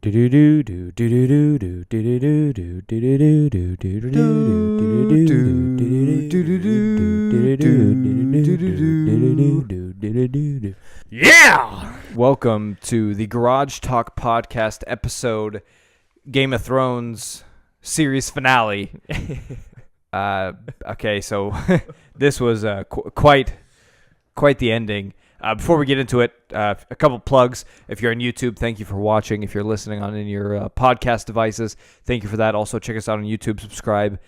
Yeah! Welcome to the Garage Talk Podcast episode, Game of Thrones series finale. Okay, so this was quite the ending. Before we get into it, a couple plugs. If you're on YouTube, thank you for watching. If you're listening on any of your podcast devices, thank you for that. Also, check us out on YouTube, subscribe.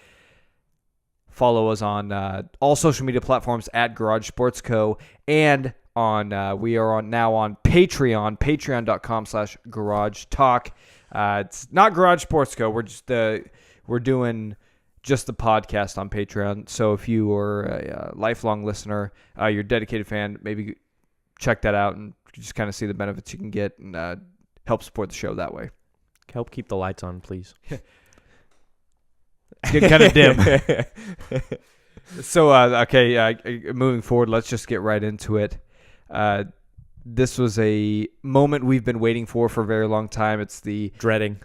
Follow us on all social media platforms at Garage Sports Co. And we are now on Patreon, patreon.com/Garage Talk. It's not Garage Sports Co. We're doing just the podcast on Patreon. So if you are a lifelong listener, you're a dedicated fan, maybe check that out and just kind of see the benefits you can get and help support the show that way. Help keep the lights on, please. It's getting kind of dim. So, moving forward, let's just get right into it. This was a moment we've been waiting for a very long time. It's the dreading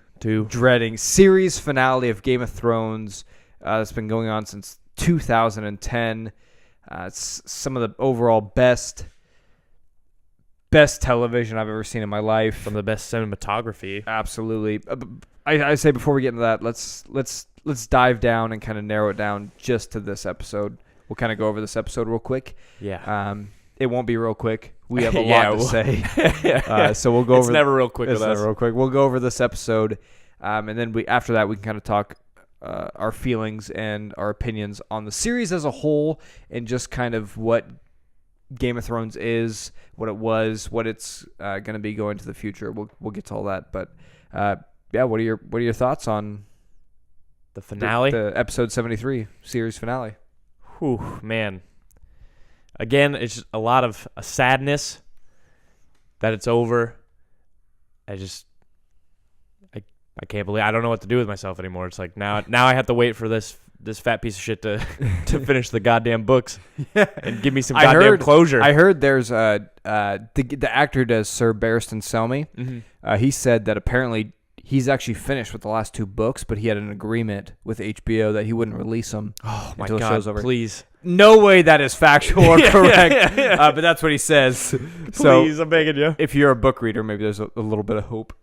series finale of Game of Thrones. It's been going on since 2010. It's some of the overall best television I've ever seen in my life. Some of the best cinematography. Absolutely. I say before we get into that, let's dive down and kind of narrow it down just to this episode. We'll kind of go over this episode real quick. Yeah. It won't be real quick. We have a lot to say. So we'll go over. It's never real quick with us. It's never real quick. We'll go over this episode, and then after that we can kind of talk our feelings and our opinions on the series as a whole, and just kind of what Game of Thrones is, what it was, what it's going to be going to the future. We'll get to all that, but what are your thoughts on the finale, the episode 73 series finale? Whew, man. Again, it's just a lot of sadness that it's over. I can't believe I don't know what to do with myself anymore. It's like now I have to wait for this fat piece of shit to finish the goddamn books and give me some goddamn closure. I heard there's the actor does Sir Barristan Selmy. Mm-hmm. He said that apparently he's actually finished with the last two books, but he had an agreement with HBO that he wouldn't release them. Oh my until God! The show's over. Please. No way that is factual or correct, but that's what he says. Please, I'm begging you. If you're a book reader, maybe there's a little bit of hope.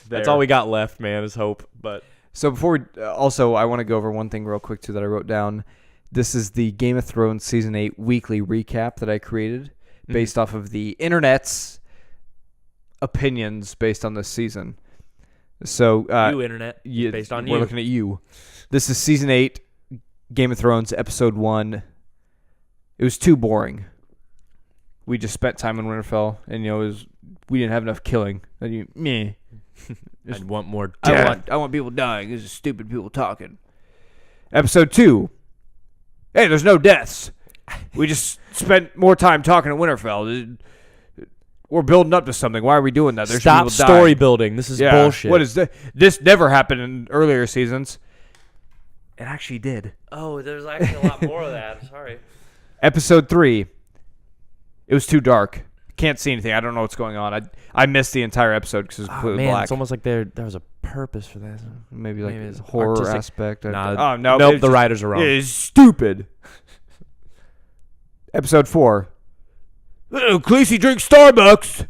That's all we got left, man, is hope. But so before I want to go over one thing real quick too that I wrote down. This is the Game of Thrones Season 8 weekly recap that I created based off of the internet's opinions based on this season. So internet, based on we're looking at you. This is Season 8, Game of Thrones, Episode 1. It was too boring. We just spent time in Winterfell, and we didn't have enough killing. And I'd want more death. I want people dying. This is stupid people talking. Episode 2. Hey, there's no deaths. We just spent more time talking at Winterfell. We're building up to something. Why are we doing that? There's Stop story building. This is bullshit. What is this? This never happened in earlier seasons. It actually did. Oh, there's actually a lot more of that. Sorry. Episode 3. It was too dark. Can't see anything. I don't know what's going on. I missed the entire episode because it was completely black. It's almost like there was a purpose for that. Maybe it's a horror artistic aspect. Nah, nope, the writers are wrong. It is stupid. Episode 4. Khaleesi drinks Starbucks.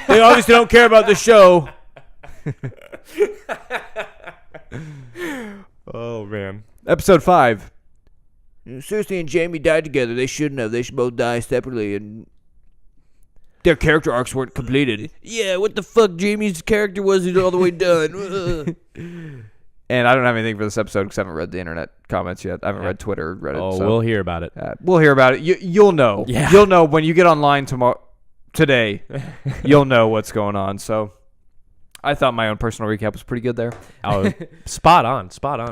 They obviously don't care about the show. Oh, man. Episode 5. Cersei and Jaime died together. They shouldn't have. They should both die separately, and their character arcs weren't completed. Yeah, what the fuck? Jaime's character wasn't all the way done. And I don't have anything for this episode because I haven't read the internet comments yet. I haven't read Twitter or Reddit. Oh, so. We'll hear about it. We'll hear about it. You'll know. Yeah. You'll know when you get online today. You'll know what's going on. So I thought my own personal recap was pretty good there. Oh, spot on.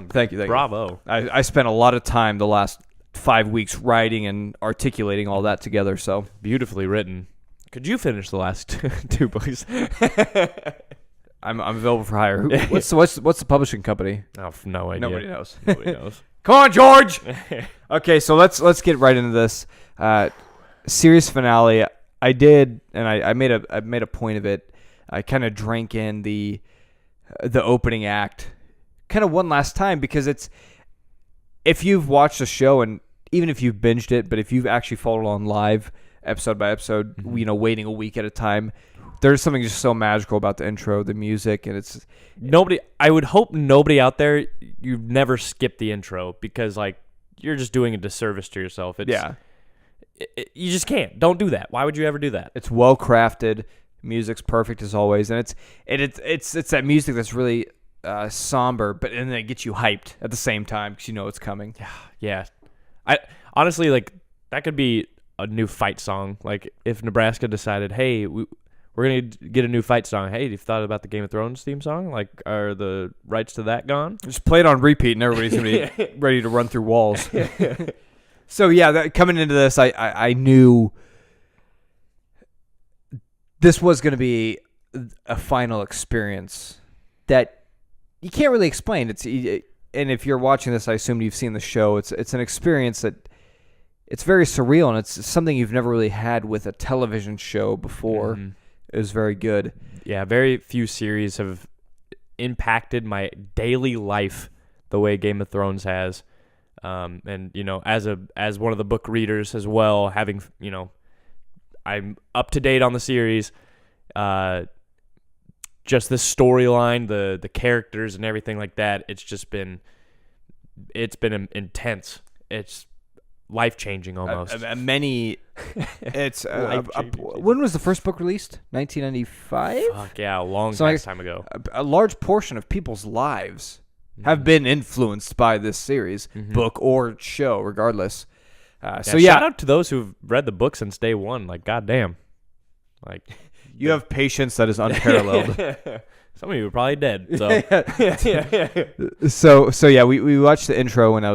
Thank you. Bravo. I spent a lot of time the last 5 weeks writing and articulating all that together. So beautifully written. Could you finish the last two books? I'm available for hire. What's the publishing company? Oh, no idea. Nobody knows. Come on, George. Okay, so let's get right into this series finale. I did, and I made a point of it. I kind of drank in the opening act kind of one last time, because if you've watched the show, and even if you've binged it, but if you've actually followed on live episode by episode, waiting a week at a time, there's something just so magical about the intro, the music, and it's nobody. I would hope nobody out there, you've never skipped the intro, because like you're just doing a disservice to yourself. You just can't. Don't do that. Why would you ever do that? It's well crafted. Music's perfect as always, and it's that music that's really somber, but and then it gets you hyped at the same time because you know it's coming. Yeah. I honestly, like, that could be a new fight song. Like if Nebraska decided, hey, we're gonna get a new fight song. Hey, you've thought about the Game of Thrones theme song? Like, are the rights to that gone? Just play it on repeat, and everybody's gonna be ready to run through walls. So yeah, coming into this, I knew this was going to be a final experience that you can't really explain. And if you're watching this, I assume you've seen the show. It's an experience that it's very surreal, and it's something you've never really had with a television show before. Mm-hmm. It was very good. Yeah, very few series have impacted my daily life the way Game of Thrones has. And you know, as one of the book readers as well, having, you know, I'm up to date on the series. Just the storyline, the characters and everything like that. It's been intense. It's life-changing almost. When was the first book released? 1995? Fuck yeah, a long time ago. A large portion of people's lives have been influenced by this series, book or show, regardless. Shout out to those who've read the book since day one. Like, goddamn. Like, you have patience that is unparalleled. Some of you are probably dead. So yeah, we watched the intro, and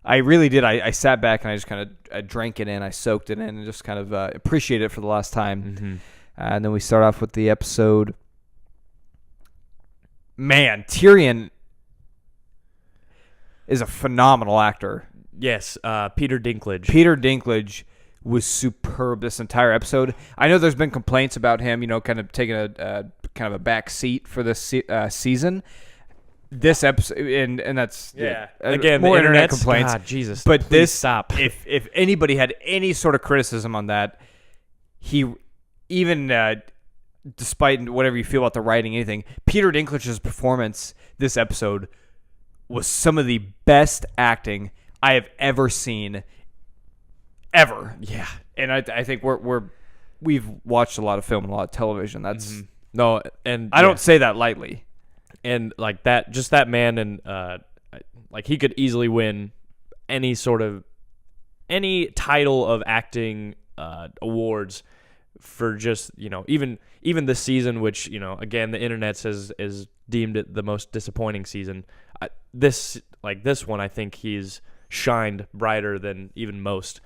I really did. I sat back and I just kind of drank it in. I soaked it in and just kind of appreciated it for the last time. Mm-hmm. And then we start off with the episode. Man, Tyrion is a phenomenal actor. Yes, Peter Dinklage. Peter Dinklage was superb this entire episode. I know there's been complaints about him, you know, kind of taking a kind of a back seat for this season. This episode, and that's again more the internet complaints. God, Jesus, but this stop. If anybody had any sort of criticism on that, he even despite whatever you feel about the writing, anything, Peter Dinklage's performance this episode was some of the best acting I have ever seen, ever. Yeah, and I think we've watched a lot of film and a lot of television. That's no, and I don't say that lightly. And like that, just that man, and like he could easily win any title of acting awards for just, you know, even this season, which, you know, again, the internet says is deemed it the most disappointing season. This one, I think he's shined brighter than even most.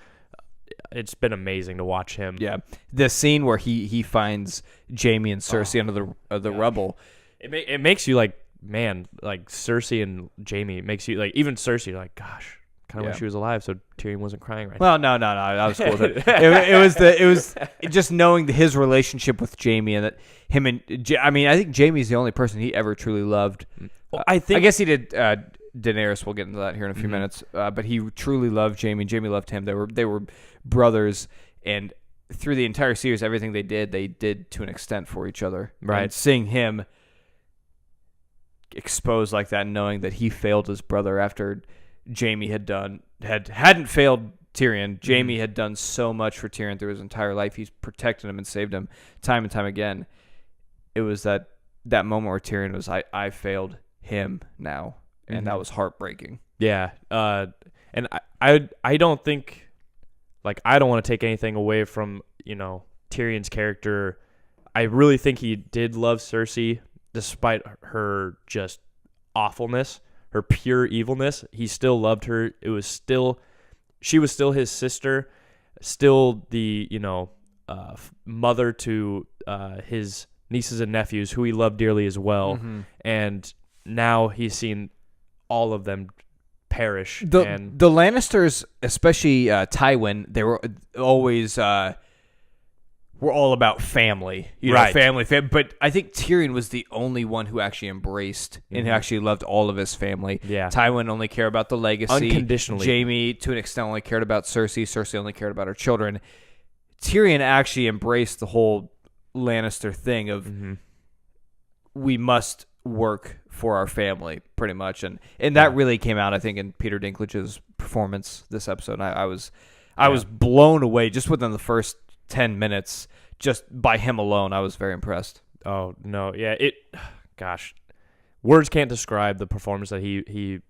It's been amazing to watch him. Yeah, the scene where he finds Jaime and Cersei under the rubble. It makes you like, man, like Cersei and Jaime. It makes you like, even Cersei, you're like, gosh, kind of wish she was alive so Tyrion wasn't crying right now. Well, no, I was cool with it. It was just knowing his relationship with Jaime, and that him and I mean, I think Jaime's the only person he ever truly loved. Well, I guess he did. Daenerys, we'll get into that here in a few minutes. But he truly loved Jaime. Jaime loved him. They were brothers, and through the entire series, everything they did to an extent for each other. Right. And seeing him exposed like that, knowing that he failed his brother after Jaime hadn't failed Tyrion. Jaime had done so much for Tyrion through his entire life. He's protected him and saved him time and time again. It was that moment where Tyrion was, I failed him now, and that was heartbreaking. Yeah, and I don't think, like, I don't want to take anything away from, you know, Tyrion's character. I really think he did love Cersei. Despite her just awfulness, her pure evilness, he still loved her. She was still his sister, still the, you know, mother to his nieces and nephews, who he loved dearly as well. Mm-hmm. And now he's seen all of them perish. The Lannisters, especially Tywin, they were always we're all about family, Right. family. But I think Tyrion was the only one who actually embraced and who actually loved all of his family. Yeah. Tywin only cared about the legacy. Unconditionally. Jaime, to an extent, only cared about Cersei. Cersei only cared about her children. Tyrion actually embraced the whole Lannister thing of we must work for our family, pretty much. And that really came out, I think, in Peter Dinklage's performance this episode. I was blown away just within the first 10 minutes, just by him alone. I was very impressed. Oh no, yeah. Gosh, words can't describe the performance that he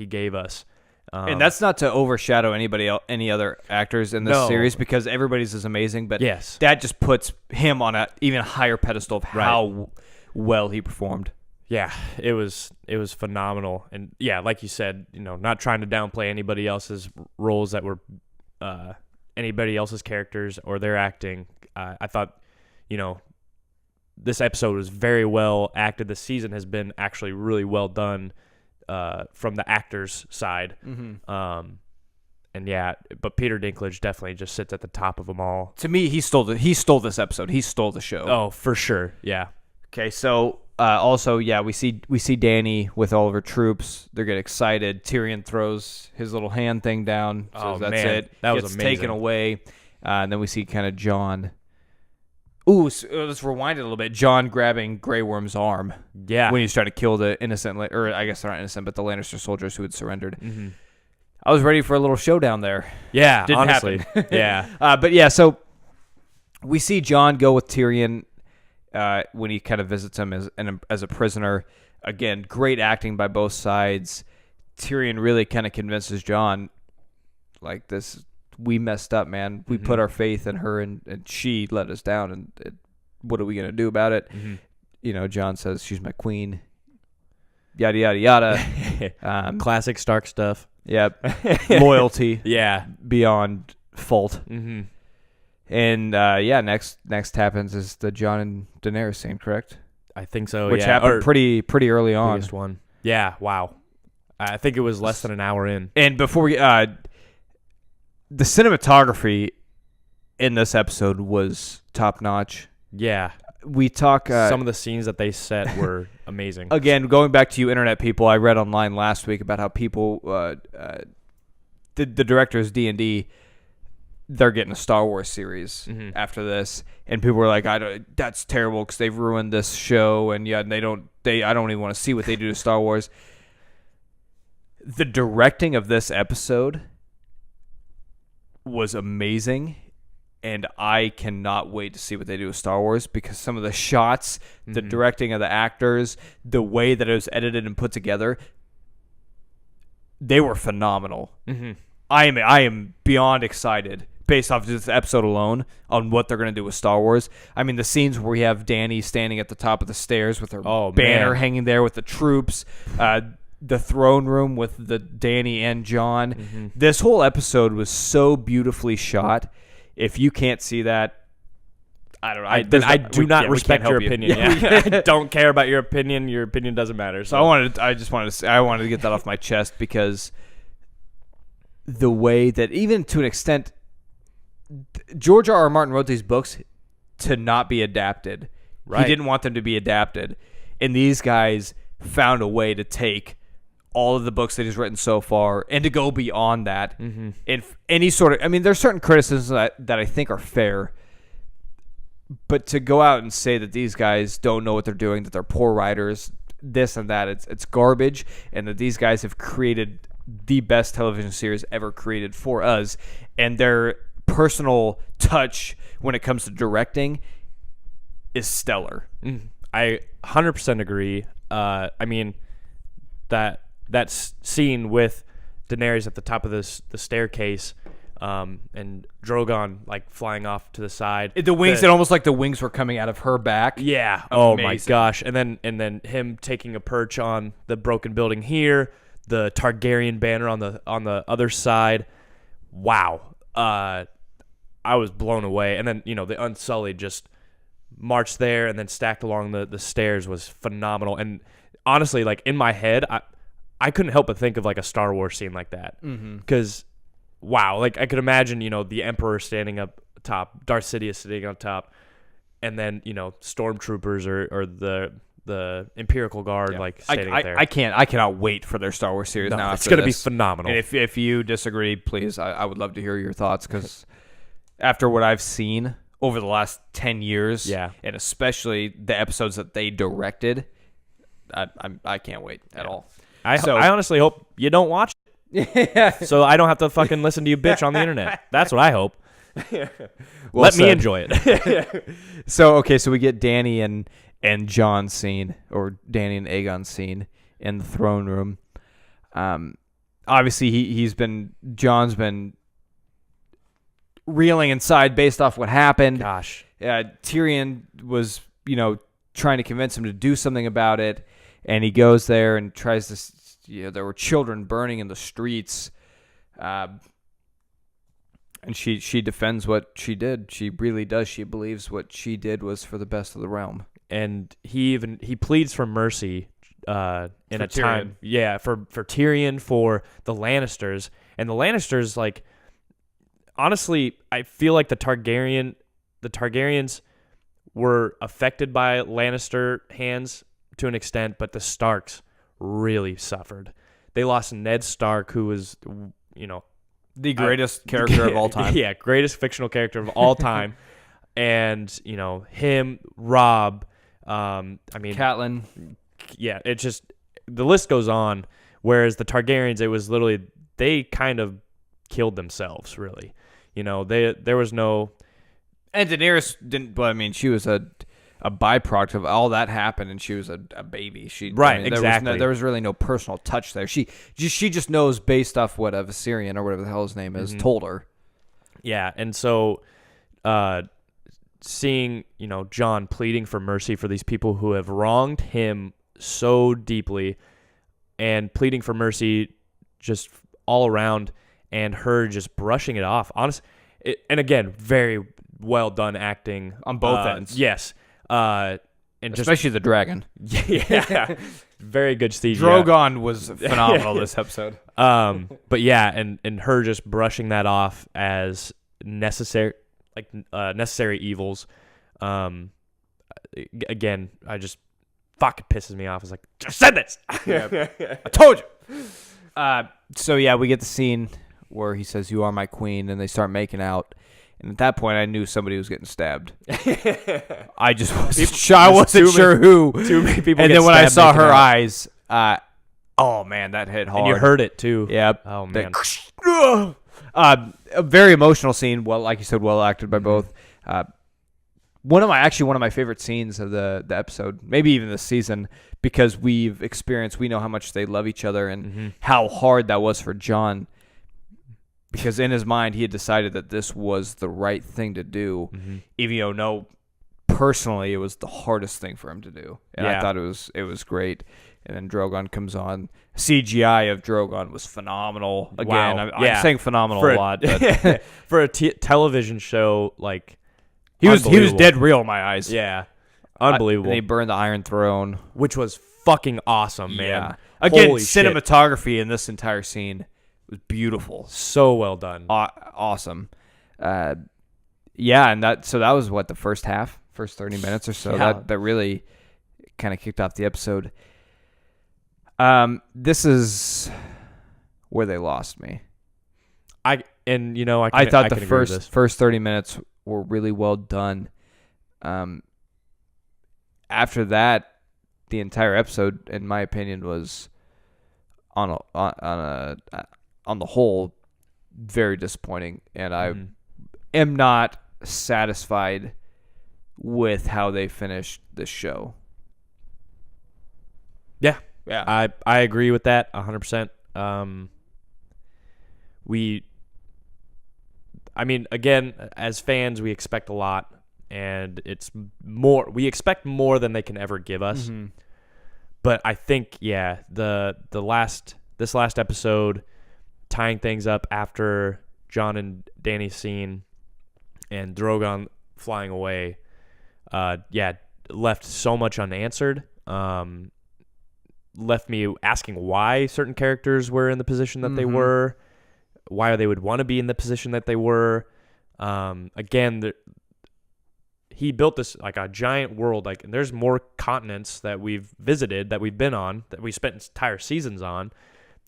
gave us. And that's not to overshadow any other actors in this series, because everybody's is amazing. But yes, that just puts him on a even higher pedestal of how well he performed. Yeah, it was phenomenal. And yeah, like you said, not trying to downplay anybody else's roles that were anybody else's characters or their acting. I thought, this episode was very well acted. This season has been actually really well done from the actors' side. And yeah, but Peter Dinklage definitely just sits at the top of them all. To me, he stole this episode. He stole the show. Oh, for sure. Yeah. Okay, so also, yeah, we see Dany with all of her troops. They're getting excited. Tyrion throws his little hand thing down. So that's man. it. That was Gets amazing. taken away. And then we see kind of Jon. Ooh, so let's rewind it a little bit. Jon grabbing Grey Worm's arm. Yeah. When he's trying to kill the innocent, or I guess they're not innocent, but the Lannister soldiers who had surrendered. I was ready for a little showdown there. Yeah, Didn't honestly. happen. Yeah. But yeah, so we see Jon go with Tyrion when he kind of visits him as a prisoner. Again, great acting by both sides. Tyrion really kind of convinces Jon, like, this, we messed up, man. We put our faith in her, and she let us down, and what are we going to do about it? Jon says, she's my queen. Yada, yada, yada. Classic Stark stuff. Yep. Loyalty. Yeah. Beyond fault. And next happens is the Jon and Daenerys scene, correct? I think so. Which yeah. happened pretty early on. Biggest one. Yeah. Wow. I think it was less than an hour in. And before we, the cinematography in this episode was top notch. Yeah. We talk. Some of the scenes that they set were amazing. Again, going back to you, internet people, I read online last week about how people, the directors D&D. They're getting a Star Wars series after this, and people were like, that's terrible because they've ruined this show, and I don't even want to see what they do to Star Wars. The directing of this episode was amazing, and I cannot wait to see what they do with Star Wars, because some of the shots, the directing of the actors, the way that it was edited and put together, they were phenomenal. I am beyond excited, based off of this episode alone, on what they're going to do with Star Wars. I mean, the scenes where we have Dany standing at the top of the stairs with her banner hanging there with the troops, the throne room with the Dany and Jon. This whole episode was so beautifully shot. If you can't see that, I don't know. I do not respect your opinion. I don't care about your opinion. Your opinion doesn't matter. So I wanted to get that off my chest, because the way that, even to an extent, George R. Martin wrote these books to not be adapted. Right. He didn't want them to be adapted. And these guys found a way to take all of the books that he's written so far and to go beyond that. And any sort of, I mean, there's certain criticisms that I think are fair, but to go out and say that these guys don't know what they're doing, that they're poor writers, this and that, it's garbage, and that these guys have created the best television series ever created for us, and their personal touch when it comes to directing is stellar. I 100% agree. I mean, that scene with Daenerys at the top of the staircase, and Drogon like flying off to the side. The wings, it almost like the wings were coming out of her back. Yeah. Amazing. Oh my gosh. And then him taking a perch on the broken building here, the Targaryen banner on the other side. Wow. I was blown away. And then, the Unsullied just marched there and then stacked along the stairs was phenomenal. And honestly, like, in my head, I couldn't help but think of like a Star Wars scene like that. Because, wow, like, I could imagine, the Emperor standing up top, Darth Sidious sitting on top, and then stormtroopers or the Imperial Guard standing up there. I cannot wait for their Star Wars series now. It's going to be phenomenal. And if you disagree, please, I would love to hear your thoughts, because after what I've seen over the last 10 years, and especially the episodes that they directed, I can't wait at all. I honestly hope you don't watch it, so I don't have to fucking listen to you bitch on the internet. That's what I hope. Let me enjoy it. So we get Danny and John's scene, or Danny and Aegon's scene in the throne room. Obviously John's been reeling inside based off what happened. Gosh. Tyrion was, trying to convince him to do something about it, and he goes there and tries to, there were children burning in the streets, and she defends what she did. She really does. She believes what she did was for the best of the realm. And he pleads for mercy in a time, for Tyrion, for the Lannisters, and the Lannisters, honestly, I feel like the Targaryens were affected by Lannister hands to an extent, but the Starks really suffered. They lost Ned Stark, who was, the greatest character of all time. Yeah, greatest fictional character of all time. And, him, Robb, Catelyn. Yeah, it just, the list goes on. Whereas the Targaryens, it was literally, they kind of killed themselves, really. There was no... And Daenerys didn't, but she was a byproduct of all that happened, and she was a baby. Exactly. There was really no personal touch there. She just knows based off what a Viserion, or whatever the hell his name is, told her. Yeah, and so seeing, Jon pleading for mercy for these people who have wronged him so deeply, and pleading for mercy just all around, and her just brushing it off. And again, very well done acting on both ends. Yes. And especially the dragon. Yeah. Very good CGI. Drogon was phenomenal this episode. But yeah, and her just brushing that off as necessary, necessary evils. Again, it pisses me off. It's like, just said this. I told you. So yeah, we get the scene where he says, "You are my queen," and they start making out. And at that point, I knew somebody was getting stabbed. I just wasn't sure. I wasn't sure who. Too many people. And then when I saw her eyes, oh man, that hit hard. And you heard it too. Yep. Oh man. A very emotional scene. Well, like you said, well acted by both. One of my favorite scenes of the episode, maybe even this season, because we know how much they love each other, and how hard that was for Jon. Because in his mind, he had decided that this was the right thing to do, even though personally it was the hardest thing for him to do. And I thought it was great. And then Drogon comes on. CGI of Drogon was phenomenal. Again, wow. I'm saying phenomenal a lot. But for a television show, he was dead real in my eyes. Yeah, unbelievable. And he burned the Iron Throne, which was fucking awesome, man. Yeah. Again, Holy cinematography in this entire scene was beautiful. So well done. Awesome. And that was what, the first 30 minutes or so. Yeah. That really kind of kicked off the episode. This is where they lost me. I thought the first 30 minutes were really well done. After that, the entire episode, in my opinion, was on the whole very disappointing, and I am not satisfied with how they finished this show. Yeah. Yeah. I agree with that 100%. Again, as fans, we expect a lot, and it's more. We expect more than they can ever give us. But I think, this last episode, tying things up after Jon and Danny's scene and Drogon flying away, left so much unanswered. Left me asking why certain characters were in the position that they were, why they would want to be in the position that they were. Again, he built this like a giant world. Like, and there's more continents that we've visited, that we've been on, that we spent entire seasons on,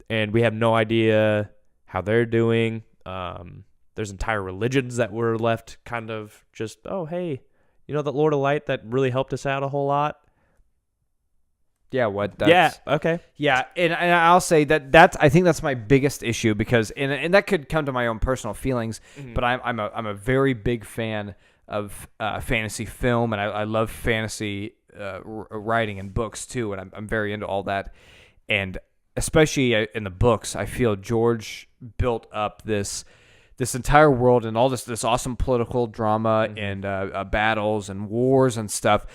and we have no idea how they're doing. There's entire religions that were left kind of just, oh, hey, that Lord of Light that really helped us out a whole lot. Yeah, what? Yeah, okay. Yeah, and I'll say I think that's my biggest issue, because and that could come to my own personal feelings, but I'm a very big fan of fantasy film, and I love fantasy writing and books too, and I'm very into all that, and especially in the books, I feel George built up this entire world and all this awesome political drama and battles and wars and stuff.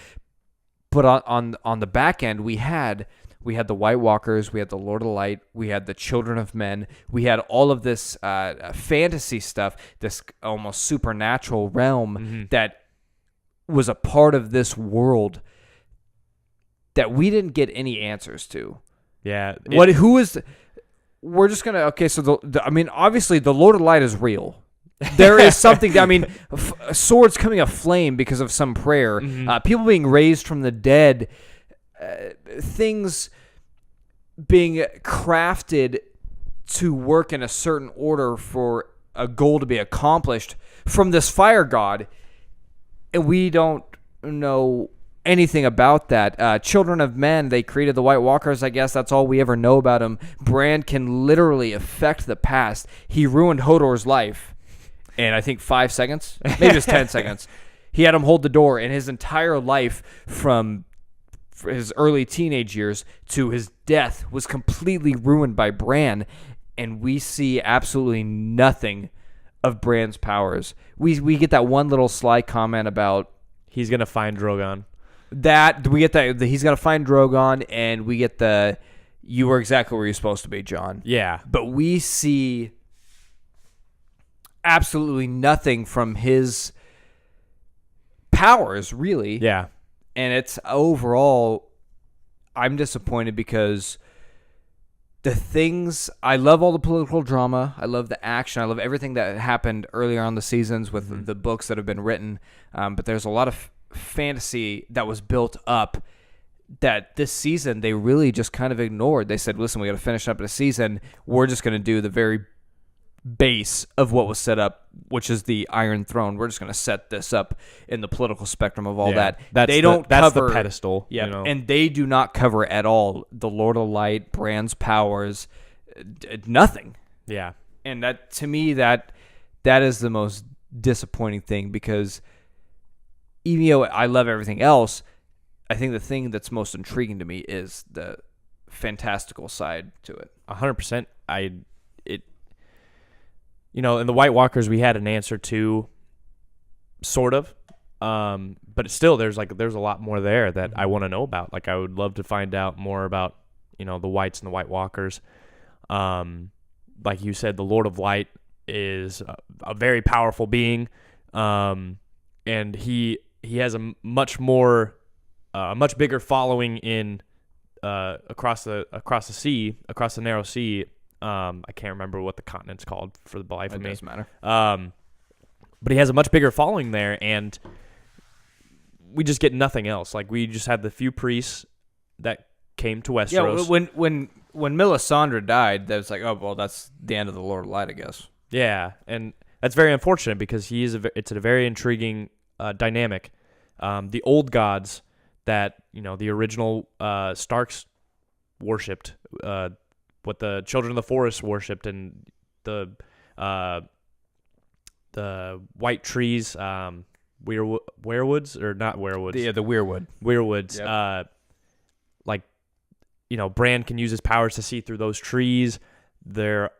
But on the back end, we had the White Walkers, we had the Lord of Light, we had the Children of Men, we had all of this fantasy stuff, this almost supernatural realm that was a part of this world that we didn't get any answers to. Yeah. We're just gonna so obviously the Lord of Light is real. There is something. Swords coming aflame because of some prayer. People being raised from the dead. Things being crafted to work in a certain order for a goal to be accomplished from this fire god, and we don't know anything about that. Children of Men, they created the White Walkers. I guess that's all we ever know about him. Bran can literally affect the past. He ruined Hodor's life. And I think 5 seconds, maybe it was 10 seconds. He had him hold the door, and his entire life from his early teenage years to his death was completely ruined by Bran, and we see absolutely nothing of Bran's powers. We get that one little sly comment about he's going to find Drogon. We get that he's going to find Drogon, and we get you were exactly where you're supposed to be, John. Yeah. But we see absolutely nothing from his powers, really. Yeah. And it's overall, I'm disappointed because I love all the political drama. I love the action. I love everything that happened earlier on the seasons with the books that have been written. But there's a lot of fantasy that was built up that this season they really just kind of ignored. They said, listen, we got to finish up the season. We're just going to do the very base of what was set up, which is the Iron Throne. We're just going to set this up in the political spectrum of all that. That's the pedestal. Yeah, and they do not cover at all the Lord of Light, Bran's powers, nothing. Yeah, and that to me that is the most disappointing thing, because even though I love everything else, I think the thing that's most intriguing to me is the fantastical side to it. 100%. In the White Walkers, we had an answer to, sort of, but still, there's a lot more there that I want to know about. Like, I would love to find out more about, the Whites and the White Walkers. Like you said, the Lord of Light is a very powerful being, and he has a much bigger following in across the narrow sea. I can't remember what the continent's called for the life of me. It doesn't matter. But he has a much bigger following there, and we just get nothing else. Like, we just had the few priests that came to Westeros. Yeah, when Melisandre died, that was like, oh, well, that's the end of the Lord of Light, I guess. Yeah, and that's very unfortunate because it's a very intriguing dynamic. The old gods that, the original Starks worshipped, what the Children of the Forest worshipped, and the white trees, weirwoods or not weirwoods? Yeah, the weirwood. Weirwoods. Yep. Bran can use his powers to see through those trees. They're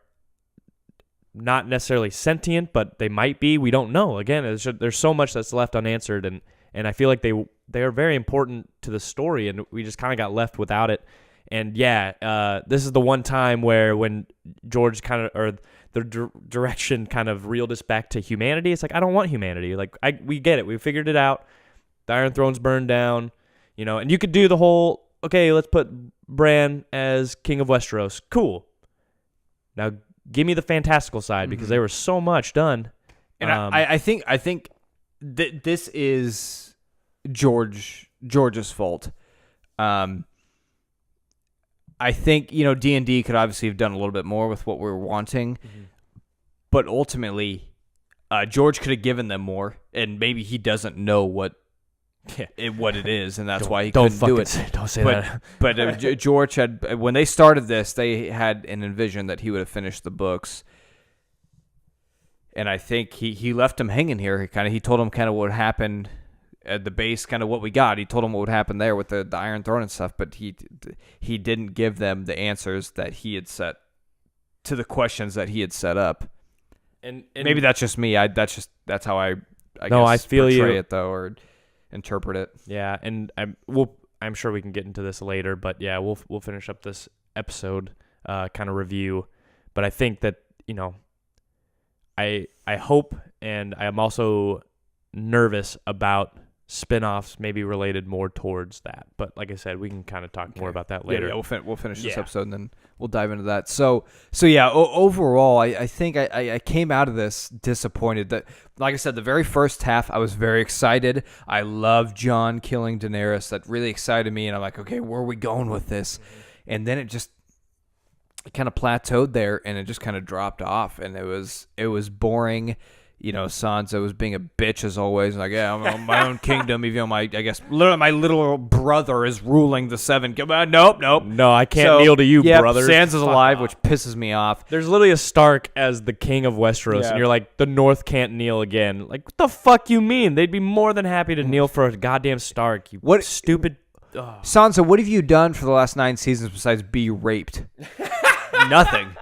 not necessarily sentient, but they might be. We don't know. Again, there's so much that's left unanswered, and I feel like they are very important to the story, and we just kind of got left without it. And yeah, this is the one time when George the direction kind of reeled us back to humanity. It's like, I don't want humanity. Like, we get it. We figured it out. The Iron Throne's burned down, and you could do the whole, okay, let's put Bran as King of Westeros. Cool. Now give me the fantastical side, because there was so much done, And I think this is George's fault. I think, D&D could obviously have done a little bit more with what we were wanting, but ultimately, George could have given them more, and maybe he doesn't know what it is, and that's why he couldn't do it. Don't say that. But George had, when they started this, they had an envision that he would have finished the books, and I think he left him hanging here. He told him kind of what happened at the base, kind of what we got. He told them what would happen there with the Iron Throne and stuff, but he didn't give them the answers that he had set to the questions that he had set up. And maybe that's just me. That's how I guess feel portray you. it though, or interpret it. Yeah, and I'm sure we can get into this later, but yeah, we'll finish up this episode kind of review. But I think that I hope, and I am also nervous about spinoffs maybe related more towards that, but like I said, we can kind of talk more about that later. Yeah, we'll finish this episode and then we'll dive into that. So yeah, overall, I think I came out of this disappointed. That, like I said, the very first half I was very excited. I loved Jon killing Daenerys. That really excited me, and I'm like, okay, where are we going with this? And then it kind of plateaued there, and it just kind of dropped off, and it was boring. Sansa was being a bitch as always. Like, yeah, I'm on my own kingdom. Even though literally my little brother is ruling the seven. Nope. No, I can't kneel to you, brother. Sansa's alive, which pisses me off. There's literally a Stark as the king of Westeros, and you're like, the North can't kneel again. Like, what the fuck you mean? They'd be more than happy to kneel for a goddamn Stark. What stupid... Sansa, what have you done for the last 9 seasons besides be raped? Nothing.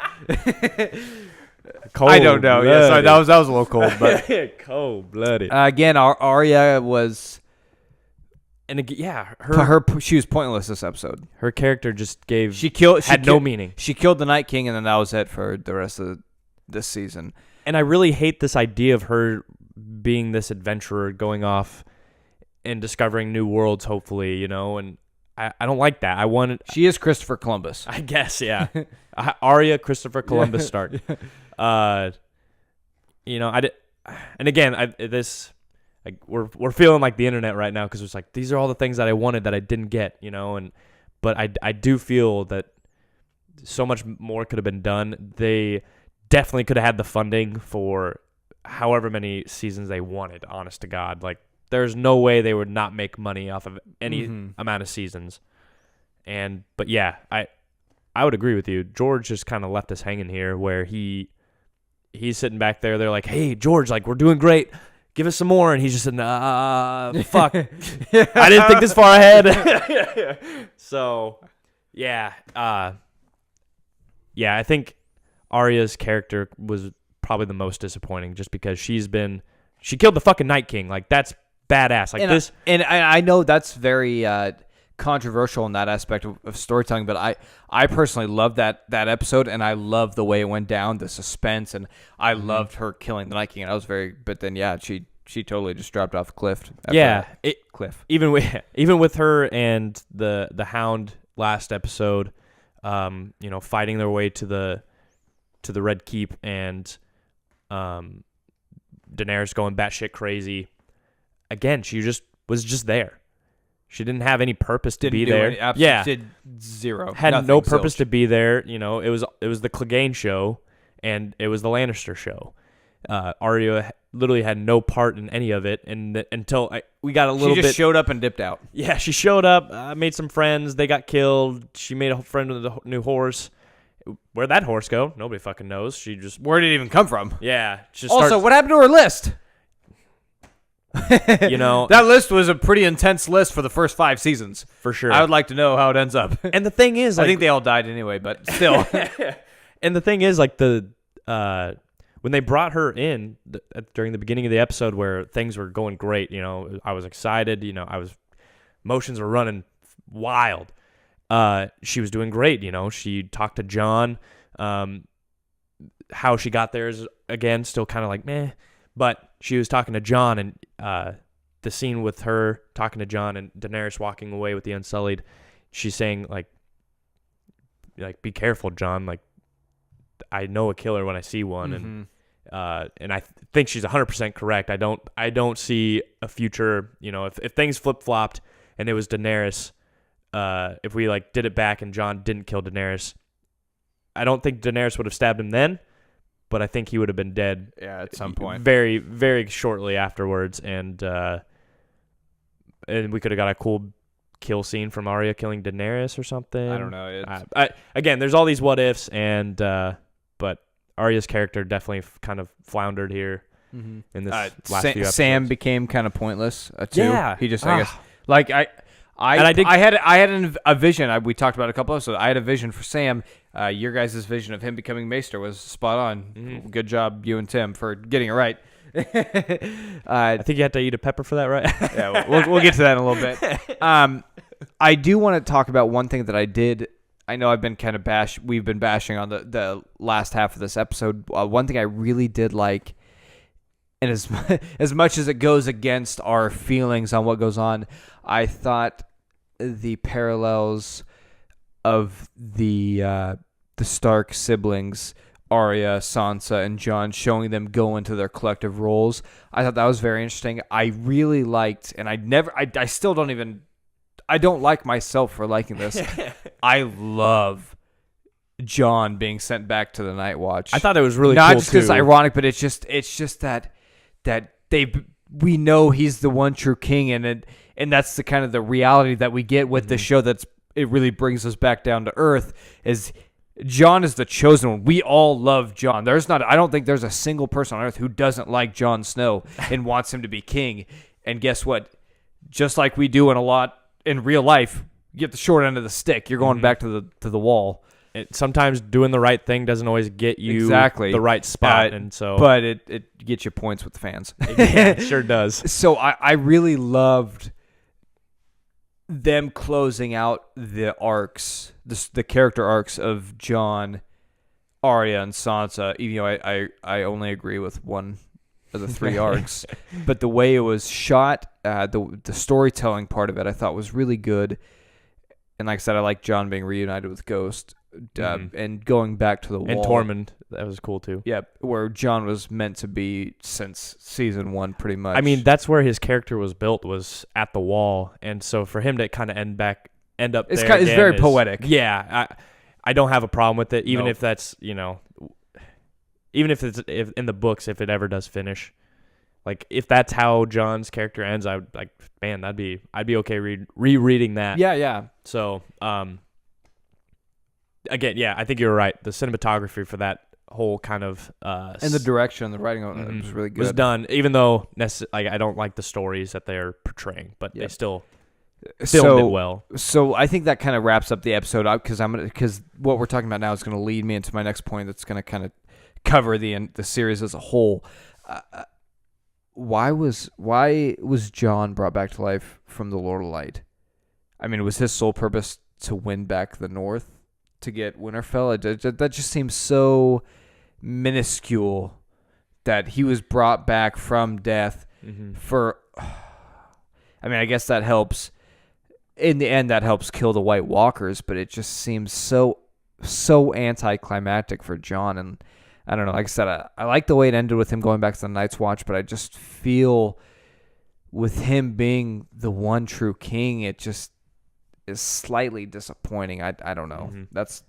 I don't know. Yeah, sorry, that was a little cold, but cold-blooded. Again, Arya was, and she was pointless this episode. Her character just had no meaning. She killed the Night King, and then that was it for the rest of this season. And I really hate this idea of her being this adventurer, going off and discovering new worlds. Hopefully, and I don't like that. She is Christopher Columbus, I guess. Yeah, Arya Christopher Columbus Stark. And again, we're feeling like the internet right now, because it's like, these are all the things that I wanted that I didn't get, but I do feel that so much more could have been done. They definitely could have had the funding for however many seasons they wanted, honest to God. Like, there's no way they would not make money off of any amount of seasons. But yeah, I would agree with you. George just kind of left us hanging here, where he's sitting back there. They're like, hey, George, like, we're doing great. Give us some more. And he's just said, fuck. I didn't think this far ahead. So, yeah. I think Arya's character was probably the most disappointing, just because she killed the fucking Night King. Like, that's badass. Like, and I know that's very controversial in that aspect of storytelling, but I personally love that episode, and I love the way it went down, the suspense, and I loved her killing the Night King. And I was but then she totally just dropped off the cliff. Cliff. Even with her and the Hound last episode, fighting their way to the Red Keep, and Daenerys going batshit crazy. Again, she was just there. She didn't have any purpose to be there. Did zero. Had no purpose to be there. It was the Clegane show, and it was the Lannister show. Arya literally had no part in any of it, and until we got a little bit. She just showed up and dipped out. Yeah, she showed up, made some friends. They got killed. She made a friend with a new horse. Where'd that horse go? Nobody fucking knows. Where did it even come from? Yeah. Also, what happened to her list? That list was a pretty intense list for the first 5 seasons. For sure. I would like to know how it ends up. And the thing is, I think they all died anyway, but still. And the thing is, like, when they brought her in during the beginning of the episode, where things were going great, I was excited, emotions were running wild. She was doing great, she talked to Jon. How she got there is, again, still kind of like meh. But she was talking to Jon, and the scene with her talking to Jon and Daenerys walking away with the Unsullied, she's saying, like, be careful, Jon. Like, I know a killer when I see one. and I think she's 100% correct. I don't see a future. If things flip flopped and it was Daenerys, if we like did it back and Jon didn't kill Daenerys, I don't think Daenerys would have stabbed him then, but I think he would have been dead. Yeah, at some point, very very shortly afterwards, and we could have got a cool kill scene from Arya killing Daenerys or something. I don't know. Again, there's all these what ifs, and but Arya's character definitely kind of floundered here in this last few episodes. Sam became kind of pointless too. Yeah, he just I guess like I had a vision. We talked about it a couple episodes. I had a vision for Sam. Your guys' vision of him becoming Maester was spot on. Mm-hmm. Good job, you and Tim, for getting it right. I think you had to eat a pepper for that, right? Yeah, we'll get to that in a little bit. I do want to talk about one thing that I did. I know I've been kind of we've been bashing on the last half of this episode. One thing I really did like, and as much as it goes against our feelings on what goes on, I thought the parallels of the Stark siblings, Arya, Sansa, and Jon, showing them go into their collective roles, I thought that was very interesting. I really liked, and I still don't even, I don't like myself for liking this. I love Jon being sent back to the Night Watch. I thought it was really not cool just because too. it's ironic, but it's just that we know he's the one true king, and that's the kind of the reality that we get with the show. It really brings us back down to earth. Is Jon is the chosen one. We all love Jon. I don't think there's a single person on earth who doesn't like Jon Snow and wants him to be king. And guess what? Just like we do in real life, you get the short end of the stick. You're going back to the wall. Sometimes doing the right thing doesn't always get you the right spot, but it gets you points with the fans. Yeah, it sure does. So I really loved them closing out the arcs, the character arcs of Jon, Arya, and Sansa. Even though I only agree with one of the three arcs, but the way it was shot, the storytelling part of it, I thought was really good. And like I said, I like Jon being reunited with Ghost, and going back to the wall. And Tormund, that was cool too. Yeah, where Jon was meant to be since season 1, pretty much. I mean, that's where his character was built, was at the wall, and so for him to kind of end up it's there, it's very poetic. Yeah, I don't have a problem with it, even Nope. if that's even if it's in the books, if it ever does finish. Like, if that's how Jon's character ends, I'd I'd be okay rereading that. Yeah. So, again, yeah, I think you're right. The cinematography for that whole kind of and the direction, the writing on it was really good. Was done, even though I don't like the stories that they're portraying, but they still filmed it well. So I think that kind of wraps up the episode up, because what we're talking about now is going to lead me into my next point. That's going to kind of cover the series as a whole. Why was Jon brought back to life from the Lord of Light? I mean, was his sole purpose to win back the North, to get Winterfell? That just seems so minuscule that he was brought back from death for. I mean, I guess that helps. In the end, that helps kill the White Walkers, but it just seems so anticlimactic for Jon. And I don't know. Like I said, I like the way it ended with him going back to the Night's Watch, but I just feel with him being the one true king, it just is slightly disappointing. I don't know. That's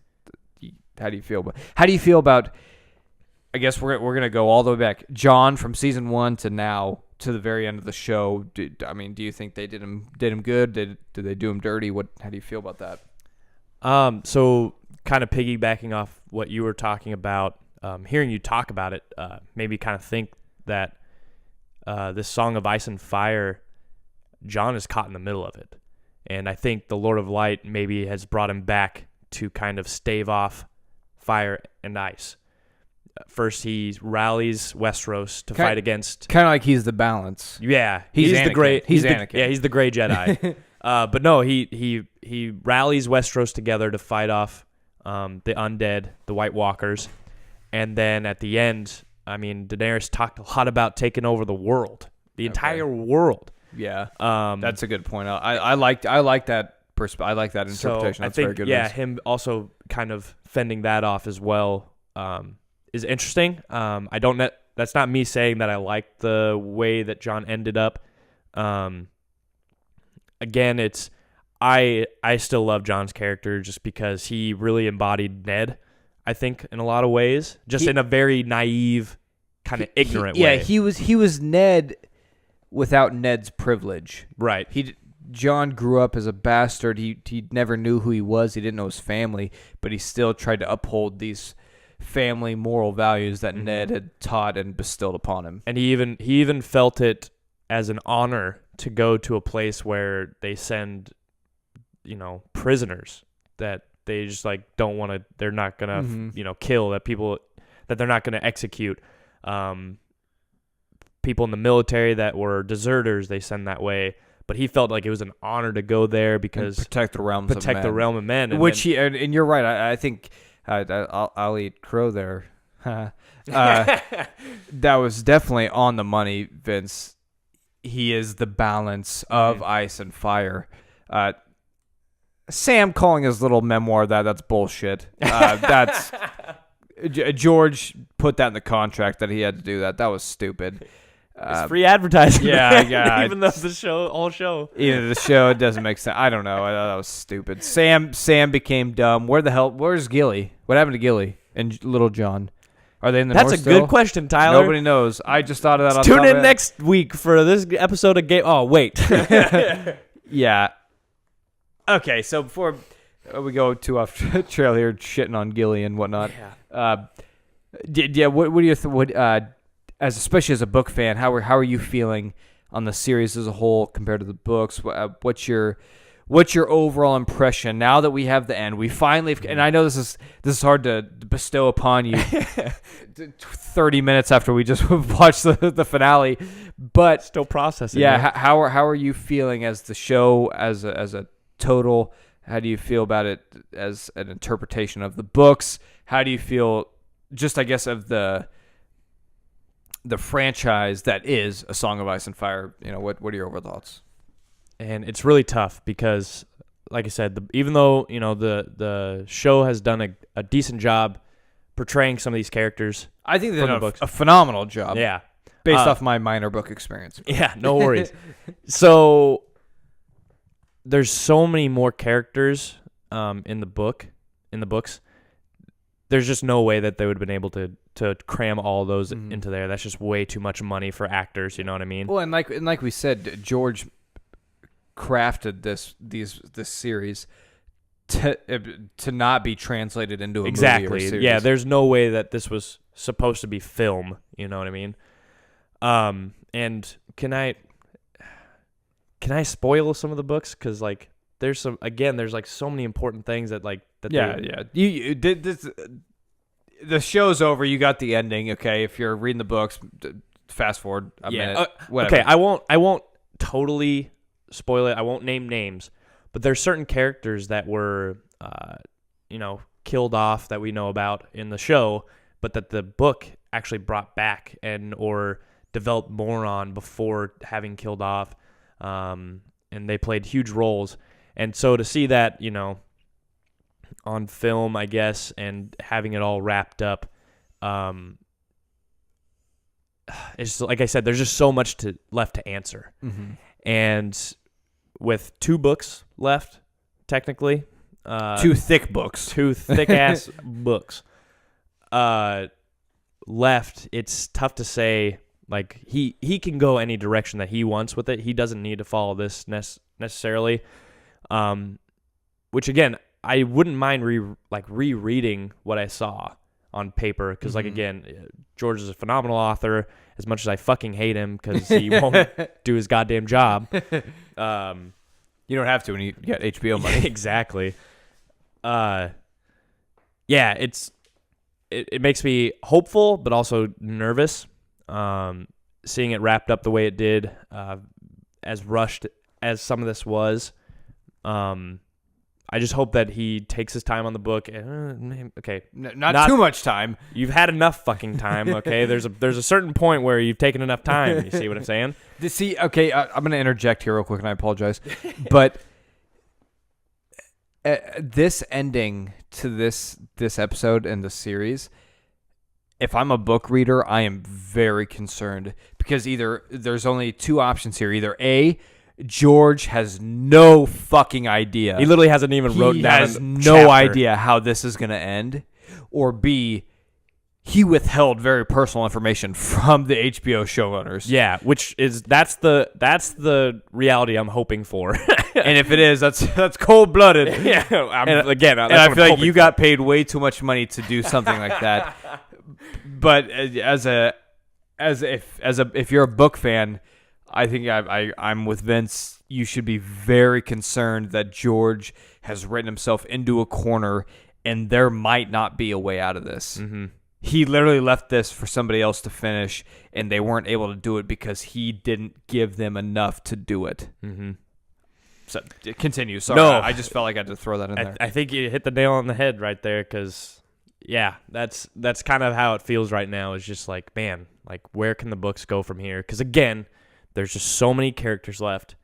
how do you feel about? I guess we're gonna go all the way back. Jon from season 1 to now to the very end of the show. Do you think they did him good? Did they do him dirty? How do you feel about that? So kind of piggybacking off what you were talking about. Hearing you talk about it made me kind of think that this Song of Ice and Fire, Jon is caught in the middle of it. And I think the Lord of Light maybe has brought him back to kind of stave off fire and ice. First, he rallies Westeros to fight against... Kind of like he's the balance. Yeah. He's the great... He's Anakin. Yeah, he's the gray Jedi. But no, he rallies Westeros together to fight off the undead, the White Walkers. And then at the end, I mean, Daenerys talked a lot about taking over the world, the entire world. Yeah, that's a good point. I like that I like that interpretation. So that's I think, very good. Him also kind of fending that off as well is interesting. I don't that's not me saying that I like the way that Jon ended up. Again, it's I still love Jon's character just because he really embodied Ned, I think, in a lot of ways, just in a very naive, kind of ignorant way. Yeah, he was Ned without Ned's privilege. Right. Jon grew up as a bastard. He never knew who he was. He didn't know his family, but he still tried to uphold these family moral values that Ned had taught and bestowed upon him. And he even felt it as an honor to go to a place where they send, prisoners that they just like don't want to. They're not gonna kill, that people that they're not gonna execute. People in the military that were deserters, they send that way. But he felt like it was an honor to go there because and protect the realm of men. And you're right. I think I'll eat crow there. That was definitely on the money, Vince. He is the balance of ice and fire. Sam calling his little memoir that's bullshit. That's George put that in the contract that he had to do that. That was stupid. It's free advertising. Yeah. Even though the whole show. Either the show, it doesn't make sense. I don't know. I thought that was stupid. Sam became dumb. Where's Gilly? What happened to Gilly and Little John? Are they in the That's north a still? Good question, Tyler. Nobody knows. I just thought of that. Tune in next week for this episode of Game. Oh, wait. Yeah. Okay, so before we go too off trail here, shitting on Gilly and whatnot. Yeah. What do you especially as a book fan, how are you feeling on the series as a whole compared to the books? What's your overall impression now that we have the end? We finally, and I know this is hard to bestow upon you 30 minutes after we just watched the finale, but still processing. Yeah, how are you feeling as the show as a total? How do you feel about it as an interpretation of the books? How do you feel just, I guess, of the franchise that is A Song of Ice and Fire? What are your overall thoughts? And it's really tough because, like I said, even though the show has done a decent job portraying some of these characters, I think they've done done a phenomenal job. Yeah, based off my minor book experience. Yeah, no worries. So there's so many more characters in the books. There's just no way that they would have been able to cram all those into there. That's just way too much money for actors. You know what I mean? Well, and like we said, George crafted this series to not be translated into a movie or a series. Yeah, there's no way that this was supposed to be film. You know what I mean? And can I spoil some of the books? Because like there's so many important things that You did this. The show's over. You got the ending. Okay, if you're reading the books, fast forward a minute. Whatever. Okay, I won't totally spoil it. I won't name names, but there's certain characters that were, killed off that we know about in the show, but that the book actually brought back or developed more on before having killed off, and they played huge roles. And so to see that, on film, I guess, and having it all wrapped up, it's like I said, there's just so much left to answer. Mm-hmm. And with 2 books left, technically, 2 thick books, 2 thick ass books left, it's tough to say. Like he can go any direction that he wants with it. He doesn't need to follow this necessarily. Which again, I wouldn't mind rereading what I saw on paper because, like, again, George is a phenomenal author. As much as I fucking hate him because he won't do his goddamn job. You don't have to when you get HBO money. Exactly. Yeah, it makes me hopeful, but also nervous. Seeing it wrapped up the way it did, as rushed as some of this was. I just hope that he takes his time on the book. Okay, not too much time. You've had enough fucking time. Okay, there's a certain point where you've taken enough time. You see what I'm saying? Okay, I'm going to interject here real quick, and I apologize, but this ending to this episode and the series, if I'm a book reader, I am very concerned because either there's only two options here. Either A, George has no fucking idea. He literally hasn't even wrote down. He has no idea how this is going to end. Or B, he withheld very personal information from the HBO showrunners. Yeah, that's the reality I'm hoping for. And if it is, that's cold blooded. Yeah, I feel like you got paid way too much money to do something like that. But if you're a book fan, I think I'm with Vince. You should be very concerned that George has written himself into a corner, and there might not be a way out of this. Mm-hmm. He literally left this for somebody else to finish, and they weren't able to do it because he didn't give them enough to do it. Mm-hmm. So continue. Sorry, no, I just felt like I had to throw that in there. I think you hit the nail on the head right there because, yeah, that's kind of how it feels right now. It's just like, man, like where can the books go from here? Because again, there's just so many characters left.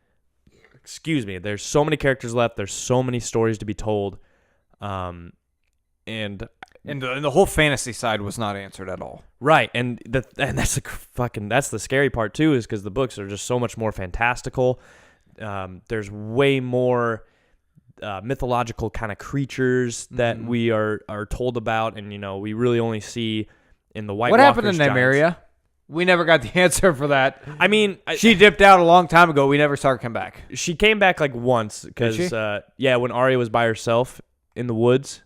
Excuse me. There's so many characters left. There's so many stories to be told. And the whole fantasy side was not answered at all. Right, and that's the scary part too, is because the books are just so much more fantastical. There's way more mythological kind of creatures that we are told about, and we really only see in the White What Walkers. happened to Nymeria? We never got the answer for that. I mean, she dipped out a long time ago. We never saw her come back. She came back like once because when Arya was by herself in the woods.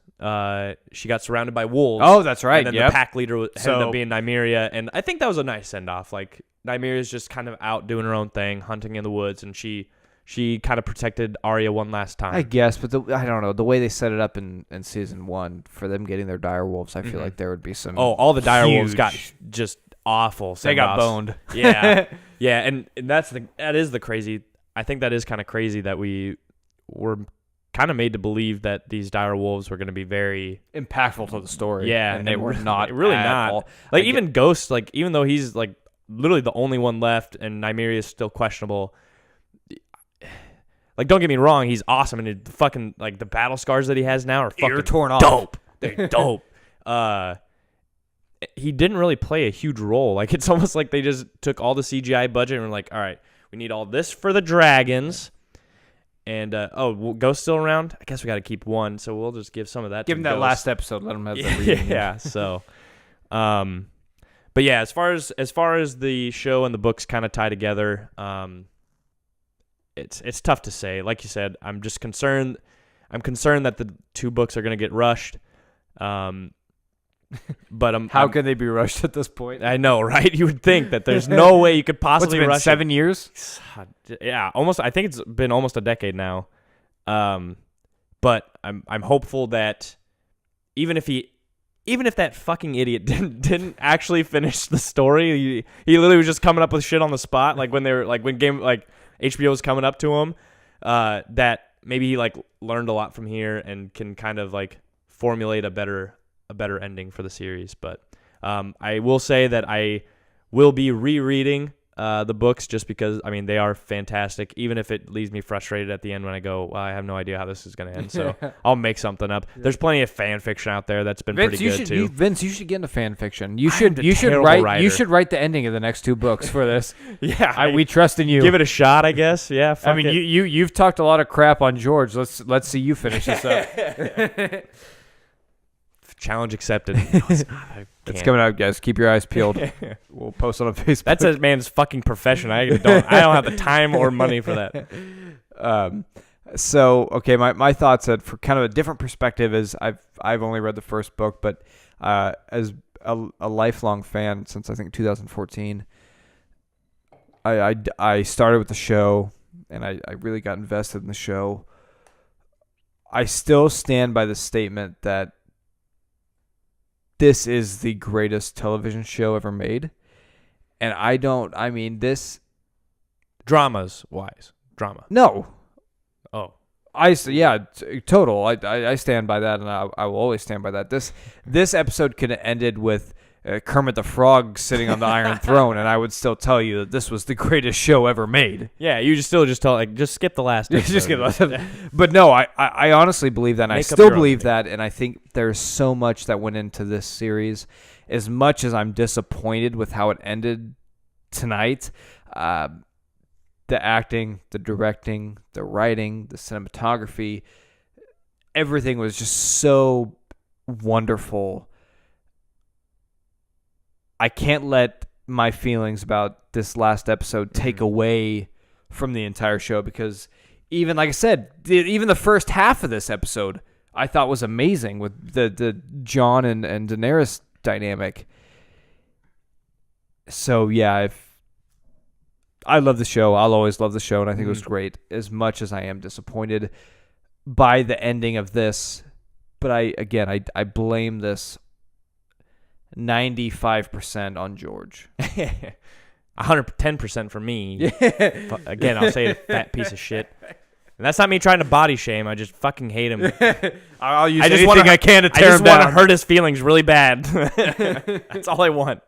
She got surrounded by wolves. Oh, that's right. And then the pack leader ended up being Nymeria, and I think that was a nice send off. Like Nymeria's just kind of out doing her own thing, hunting in the woods, and she kind of protected Arya one last time. I guess, but I don't know the way they set it up in season 1 for them getting their dire wolves. I feel like there would be some. Oh, all the dire wolves got just awful. They got boned. Yeah, yeah, and that is the crazy. I think that is kind of crazy that we were kind of made to believe that these dire wolves were going to be very impactful to the story. Yeah, and they were not. Really at not. All. Like even Ghost, like even though he's like literally the only one left, and Nymeria is still questionable. Like, don't get me wrong, he's awesome, and fucking like the battle scars that he has now are fucking torn off. Dope. They're dope. He didn't really play a huge role. Like it's almost like they just took all the CGI budget and were like, all right, we need all this for the dragons. And Ghost still around? I guess we got to keep one, so we'll just give some of that. Give him that Ghost. last episode. Let him have that reading. Yeah. So, but yeah, as far as the show and the books kind of tie together, it's tough to say. Like you said, I'm just concerned. I'm concerned that the two books are going to get rushed. But how can they be rushed at this point? I know, right? You would think that there's no way you could possibly rush 7 years? Yeah, almost. I think it's been almost a decade now. But I'm hopeful that even if that fucking idiot didn't actually finish the story, he literally was just coming up with shit on the spot, like when HBO was coming up to him, that maybe he like learned a lot from here and can kind of like formulate a better ending for the series. But I will say that I will be rereading the books just because, I mean, they are fantastic, even if it leaves me frustrated at the end when I go, well, I have no idea how this is going to end, so I'll make something up. There's plenty of fan fiction out there that's been pretty good, too. Vince, you should get into fan fiction. You should write the ending of the next two books for this. Yeah. We trust in you. Give it a shot, I guess. Yeah, I mean, you've talked a lot of crap on George. Let's see you finish this up. Challenge accepted. No, it's not. It's coming out, guys. Keep your eyes peeled. We'll post it on Facebook. That's a man's fucking profession. I don't have the time or money for that. So okay, my thoughts for kind of a different perspective is I've only read the first book, but as a lifelong fan since I think 2014, I started with the show and I really got invested in the show. I still stand by the statement that this is the greatest television show ever made. And this... Dramas wise. Drama. No. Oh. Total. I stand by that, and I will always stand by that. This episode could have ended with Kermit the Frog sitting on the Iron Throne, and I would still tell you that this was the greatest show ever made. Yeah, you just tell just skip the last episode. Just skip the last episode. But no, I honestly believe that, and I still believe that, and I think there's so much that went into this series. As much as I'm disappointed with how it ended tonight, the acting, the directing, the writing, the cinematography, everything was just so wonderful. I can't let my feelings about this last episode take away from the entire show, because even, like I said, even the first half of this episode I thought was amazing with the Jon and Daenerys dynamic. So yeah, I love the show. I'll always love the show, and I think it was great, as much as I am disappointed by the ending of this. But I blame this 95% on George. 110% for me. Again, I'll say it, fat piece of shit. And that's not me trying to body shame. I just fucking hate him. I'll use anything I can to tear him down. I just want to hurt his feelings really bad. That's all I want.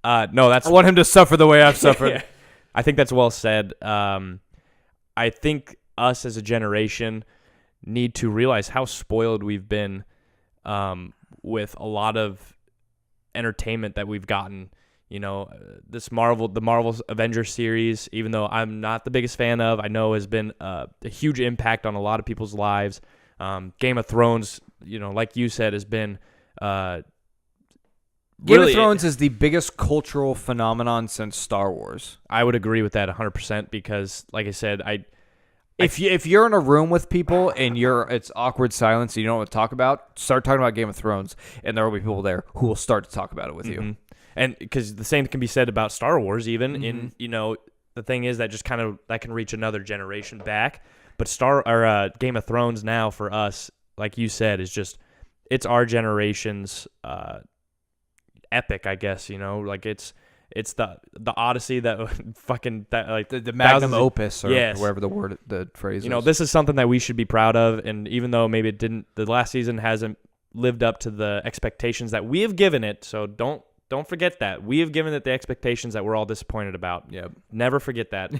I want him to suffer the way I've suffered. I think that's well said. I think us as a generation need to realize how spoiled we've been with a lot of entertainment that we've gotten. You know, the Marvel's Avengers series, even though I'm not the biggest fan of, I know has been a huge impact on a lot of people's lives. Game of Thrones, you know, like you said, has been Game of Thrones is the biggest cultural phenomenon since Star Wars. I would agree with that 100% because, like I said, if you're in a room with people and it's awkward silence and you don't know what to talk about, start talking about Game of Thrones, and there will be people there who will start to talk about it with you. And because the same can be said about Star Wars, even in, you know, the thing is that just kind of that can reach another generation back. But Game of Thrones now for us, like you said, is just it's our generation's epic, I guess. You know, like it's the Odyssey that fucking that like the magnum opus or whatever the phrase is. You know, this is something that we should be proud of. And even though maybe the last season hasn't lived up to the expectations that we have given it, so don't forget that. We have given it the expectations that we're all disappointed about. Yep. Never forget that.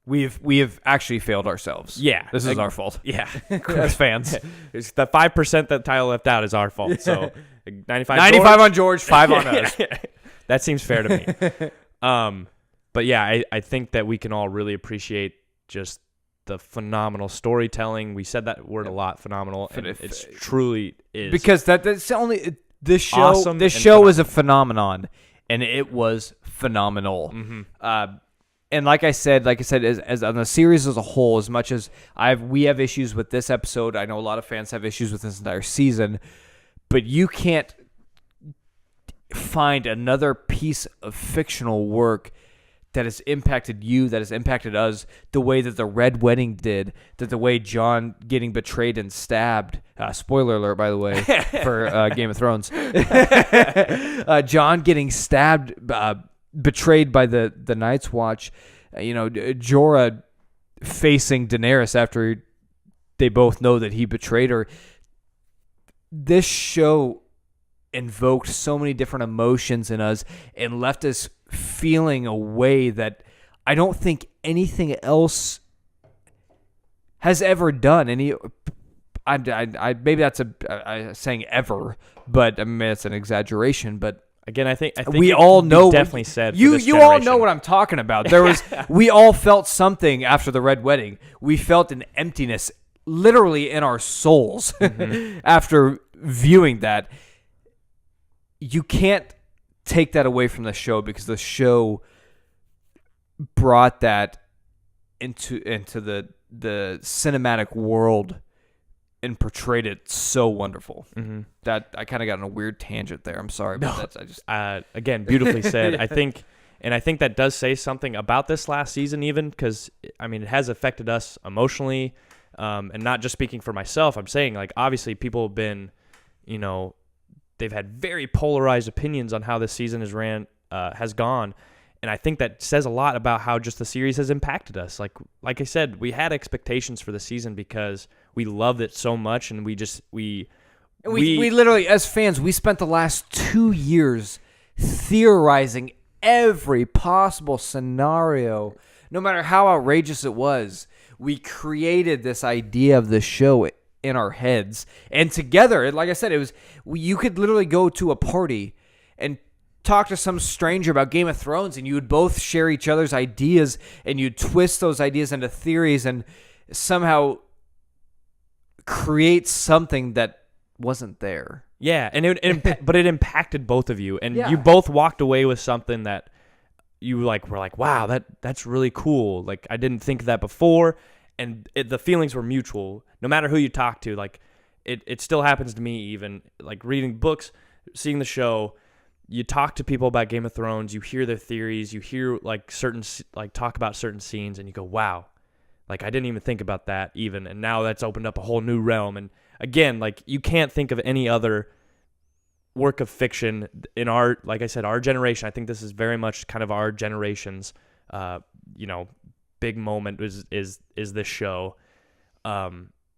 We have actually failed ourselves. Yeah. This is our fault. Yeah. As fans. It's the 5% that Tyler left out is our fault. So 95 on George, 5 on us. That seems fair to me. But yeah, I think that we can all really appreciate just the phenomenal storytelling. We said that word a lot, phenomenal. And it's truly is. Because that's only... This show, awesome is a phenomenon, and it was phenomenal. And like I said, as on the series as a whole, as much as we have issues with this episode, I know a lot of fans have issues with this entire season, but you can't find another piece of fictional work that has impacted you, that has impacted us, the way that the Red Wedding did, that the way Jon getting betrayed and stabbed, spoiler alert, by the way, for Game of Thrones, Jon getting stabbed, betrayed by the Night's Watch, Jorah facing Daenerys after they both know that he betrayed her. This show invoked so many different emotions in us and left us feeling a way that I don't think anything else has ever done. Maybe that's saying ever, but I mean that's an exaggeration. But again, I think we all know. Definitely said you all know what I'm talking about. There was we all felt something after the Red Wedding. We felt an emptiness, literally in our souls, after viewing that. You can't take that away from the show because the show brought that into the cinematic world and portrayed it so wonderful. That I kind of got on a weird tangent there. I'm sorry, but again, beautifully said. I think that does say something about this last season, even because I mean it has affected us emotionally, and not just speaking for myself. I'm saying like obviously people have been, they've had very polarized opinions on how this season has gone, and I think that says a lot about how just the series has impacted us. Like I said, we had expectations for the season because we loved it so much, and we And we literally, as fans, we spent the last 2 years theorizing every possible scenario, no matter how outrageous it was. We created this idea of the show in our heads, and together, like I said, you could literally go to a party and talk to some stranger about Game of Thrones, and you would both share each other's ideas, and you'd twist those ideas into theories and somehow create something that wasn't there. Yeah, and but it impacted both of you, and Yeah. you both walked away with something that you were like, wow, that's really cool. Like, I didn't think of that before, and the feelings were mutual. No matter who you talk to, like, it still happens to me. Even like reading books, seeing the show, you talk to people about Game of Thrones, you hear their theories, you hear like talk about certain scenes, and you go, wow, like I didn't even think about that even, and now that's opened up a whole new realm. And again, like, you can't think of any other work of fiction in like I said, our generation. I think this is very much kind of our generation's, big moment is this show.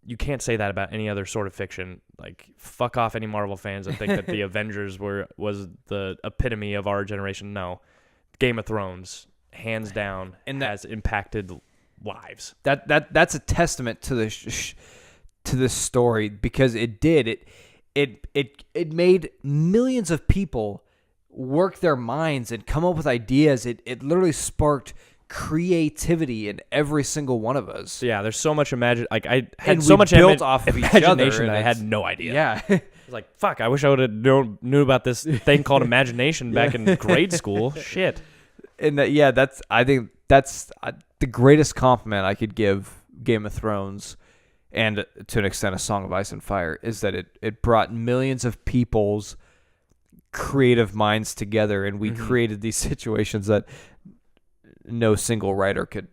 You can't say that about any other sort of fiction. Like, fuck off any Marvel fans that think that the Avengers was the epitome of our generation. No, Game of Thrones, hands down, and has impacted lives. That's a testament to this story, because it made millions of people work their minds and come up with ideas. It literally sparked creativity in every single one of us. Yeah, there's so much I had And so we much built off of each other, imagination and that I had it's- no idea. Yeah. It's like, fuck, I wish I would have knew about this thing called imagination back in grade school. Shit. And I think that's the greatest compliment I could give Game of Thrones, and to an extent A Song of Ice and Fire, is that it brought millions of people's creative minds together, and we created these situations that no single writer could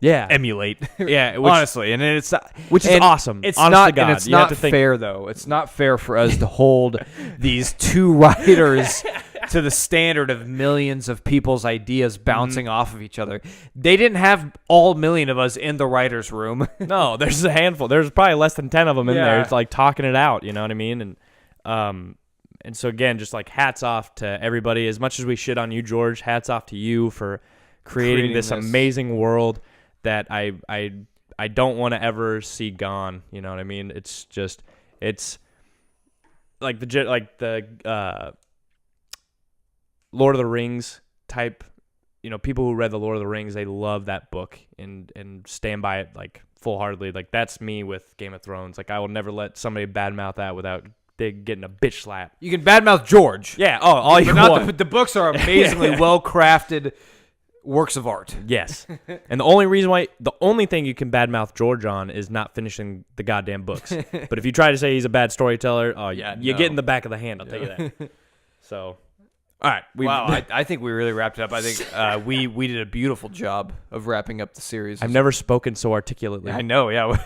emulate. Yeah, honestly, and it's not, which is and awesome. It's Honest not, to God. and it's You have not to think- fair though. It's not fair for us to hold these two writers to the standard of millions of people's ideas bouncing off of each other. They didn't have all million of us in the writers' room. No, there's a handful. There's probably less than 10 of them in there. Yeah. It's like talking it out, you know what I mean? And so again, just like hats off to everybody. As much as we shit on you, George, hats off to you for creating this amazing world that I don't want to ever see gone. You know what I mean? It's like the Lord of the Rings type. You know, people who read the Lord of the Rings, they love that book and stand by it like full-heartedly. Like, that's me with Game of Thrones. Like, I will never let somebody badmouth that without they getting a bitch slap. You can badmouth George. Yeah. Oh, all you But want. the books are amazingly well-crafted works of art. Yes. And the only thing you can badmouth George on is not finishing the goddamn books. But if you try to say he's a bad storyteller, you get in the back of the hand, I'll tell you that. So, all right. I think we really wrapped it up. I think we did a beautiful job of wrapping up the series. I've never spoken so articulately. I know, yeah.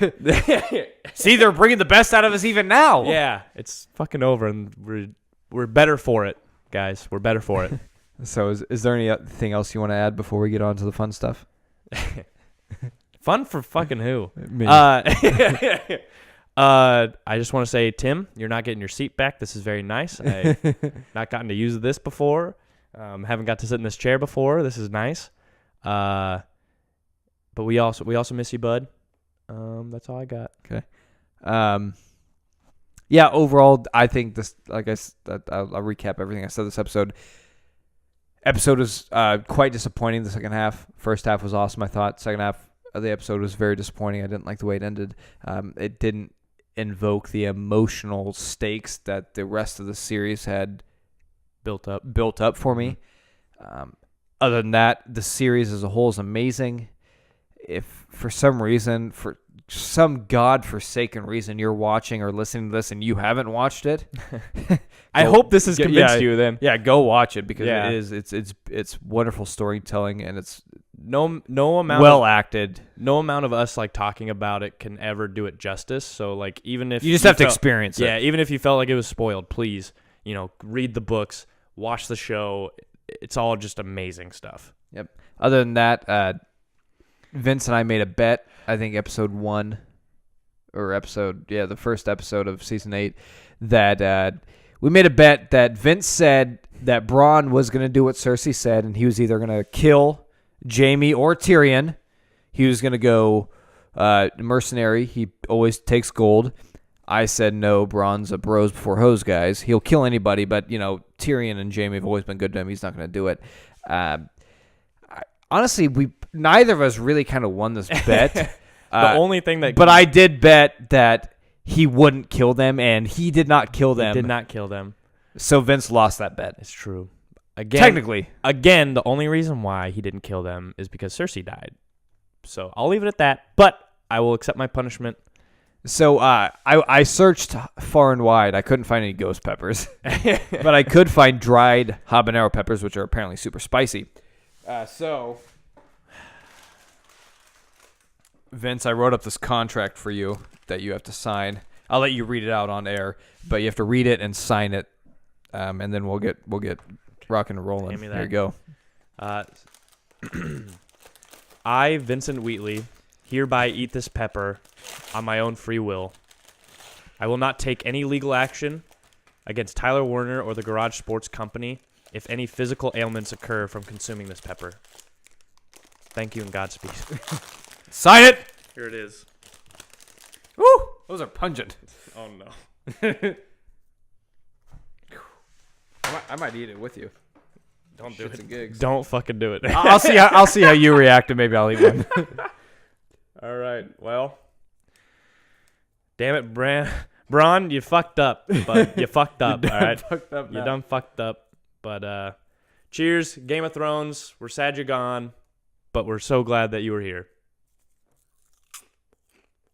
See, they're bringing the best out of us even now. Yeah, it's fucking over, and we're better for it, guys. We're better for it. So is there anything else you want to add before we get on to the fun stuff? Fun for fucking who? Me. I just want to say, Tim, you're not getting your seat back. This is very nice. I've not gotten to use this before. Haven't got to sit in this chair before. This is nice. But we also miss you, bud. That's all I got. Okay. Yeah, overall, I think this, like I'll recap everything I said this episode. Episode was quite disappointing, the second half. First half was awesome, I thought. Second half of the episode was very disappointing. I didn't like the way it ended. It didn't invoke the emotional stakes that the rest of the series had built up for me. Other than that, the series as a whole is amazing. If for some reason, for some godforsaken reason, you're watching or listening to this and you haven't watched it, I hope this has convinced you then. Yeah, go watch it, because Yeah. it is it's wonderful storytelling, and it's No amount well acted. no amount of us like talking about it can ever do it justice. So like, even if You just have to felt- experience it. Yeah, even if you felt like it was spoiled, please, read the books, watch the show. It's all just amazing stuff. Yep. Other than that, Vince and I made a bet. I think episode 1 or episode, the first episode of season 8, that we made a bet that Vince said that Bronn was going to do what Cersei said, and he was either going to kill Jaime or Tyrion. He was going to go mercenary. He always takes gold. I said no, Bronn's a bros before hoes guys. He'll kill anybody, but, Tyrion and Jaime have always been good to him. He's not going to do it. Honestly, neither of us really kind of won this bet. The only thing that... But I did bet that he wouldn't kill them, and he did not kill them. He did not kill them. So Vince lost that bet. It's true. Again, technically. Again, the only reason why he didn't kill them is because Cersei died. So I'll leave it at that, but I will accept my punishment. So I searched far and wide. I couldn't find any ghost peppers, but I could find dried habanero peppers, which are apparently super spicy. So, Vince, I wrote up this contract for you that you have to sign. I'll let you read it out on air, but you have to read it and sign it, and then we'll get rocking and rolling. Hand me that. There you go. I, Vincent Wheatley, hereby eat this pepper on my own free will. I will not take any legal action against Tyler Warner or the Garage Sports Company if any physical ailments occur from consuming this pepper. Thank you and Godspeed. Sign it! Here it is. Woo! Those are pungent. Oh, no. I might eat it with you. Don't do Shits it. and gigs. Don't fucking do it. I'll see how you react, and maybe I'll eat one. All right. Well, damn it, Bronn, you fucked up. But you fucked up. All right. Fucked up now. You done fucked up. But cheers, Game of Thrones. We're sad you're gone, but we're so glad that you were here.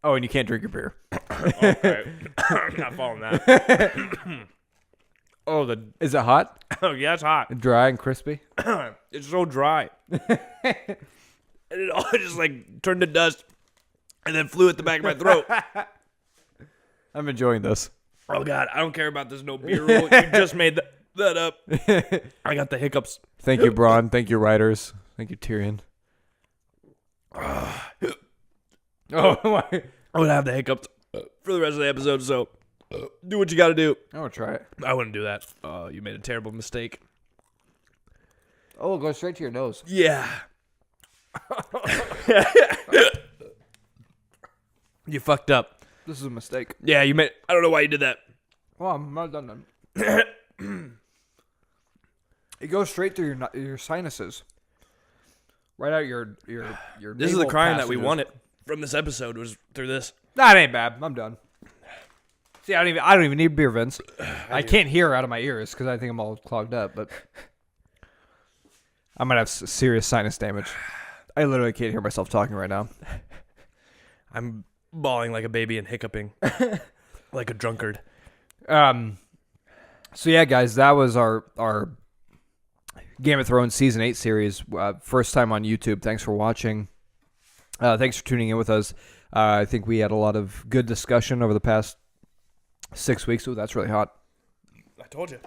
Oh, and you can't drink your beer. Okay. I'm not following that. Is it hot? Oh, yeah, it's hot. Dry and crispy? It's so dry. And it all just turned to dust and then flew at the back of my throat. I'm enjoying this. Oh, God, I don't care about this no beer rule. You just made that up. I got the hiccups. Thank you, Bronn. Thank you, writers. Thank you, Tyrion. Oh, my. I'm going to have the hiccups for the rest of the episode, so do what you got to do. I want to try it. I wouldn't do that. You made a terrible mistake. Oh, go straight to your nose. Yeah. You fucked up. This is a mistake. Yeah, you made... I don't know why you did that. Well, I'm not done then. It goes straight through your sinuses. Right out your This is the naval crying that we passages. wanted from this episode was through this. That ain't bad. I'm done. See, I don't even need beer, Vince. I can't hear out of my ears because I think I'm all clogged up. But I might have serious sinus damage. I literally can't hear myself talking right now. I'm bawling like a baby and hiccuping like a drunkard. So yeah, guys, that was our Game of Thrones Season 8 series. First time on YouTube. Thanks for watching. Thanks for tuning in with us. I think we had a lot of good discussion over the past 6 weeks. Ooh, that's really hot. I told you.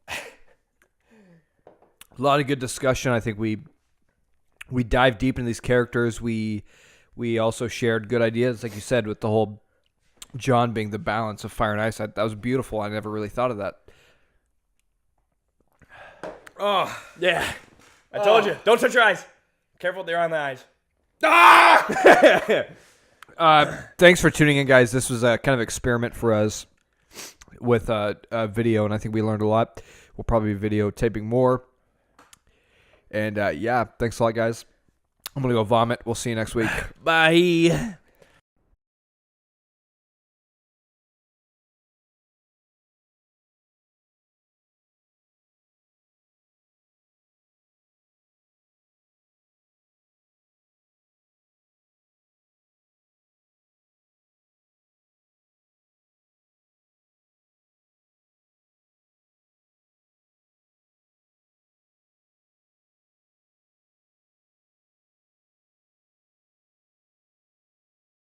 A lot of good discussion. I think we dive deep into these characters. We also shared good ideas, like you said, with the whole Jon being the balance of fire and ice. That was beautiful. I never really thought of that. Oh, yeah. I told you. Don't touch your eyes. Careful, they're on the eyes. Thanks for tuning in, guys. This was a kind of experiment for us with a video, and I think we learned a lot. We'll probably be videotaping more. And yeah, thanks a lot, guys. I'm going to go vomit. We'll see you next week. Bye.